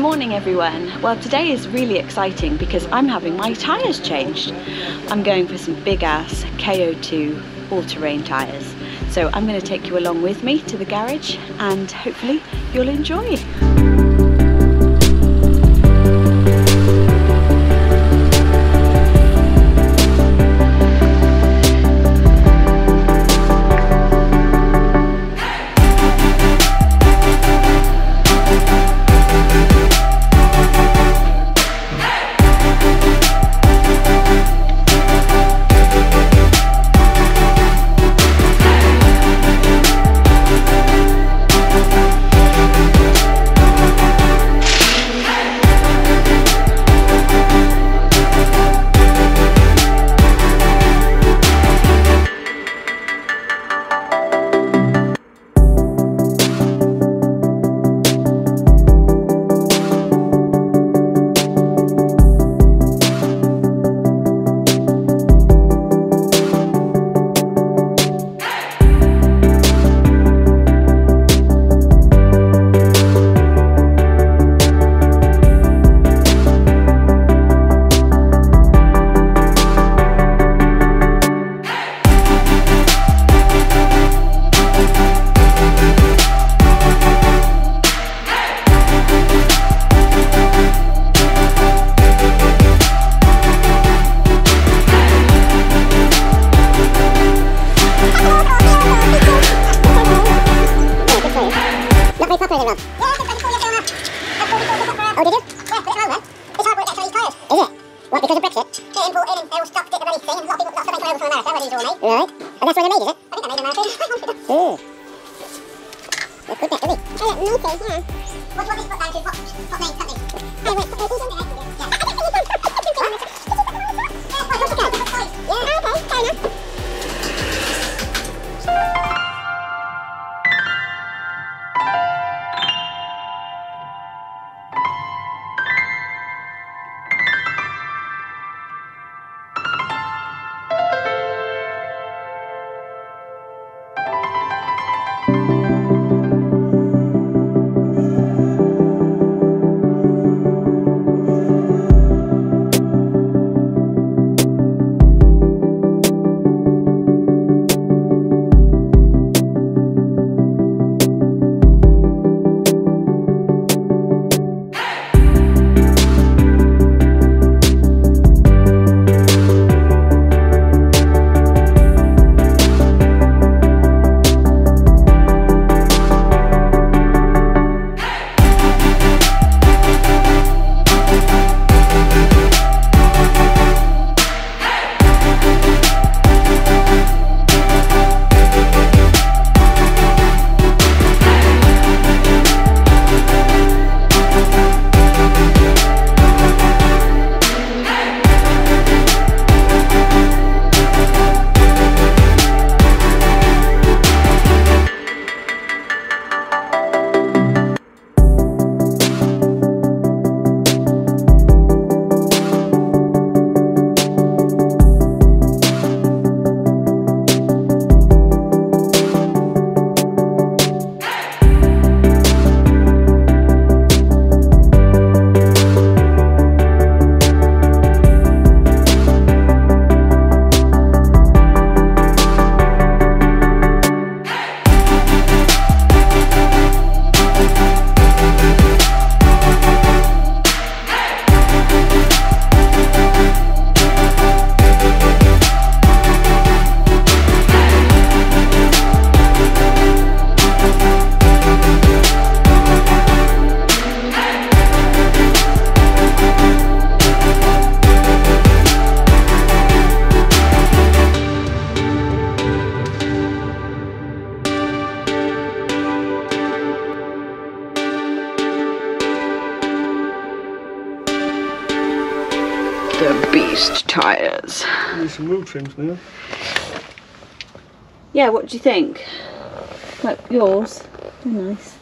morning everyone. Well, today is really exciting because I'm having my tyres changed. I'm going for some big ass KO2 all-terrain tyres. So I'm going to take you along with me to the garage and hopefully you'll enjoy. Oh, did you? Yeah, put it on then. It's hard work to actually use tyres. Is it? What, because of Brexit? They import in and they'll stop it and everything. A lot of people, lots of them come over from America where these are all made. Right. And that's where they're made, is it? I think they're made in America. Ooh. That's good, that, isn't it? Oh, yeah, melting, yeah. What do you want this put down to? What name, something? Oh, wait, put these in there. Yeah. I don't think you can. What? Yeah, okay, fair enough. The beast tyres. Need some wheel trims now. Yeah, what do you think? Like yours? They're nice.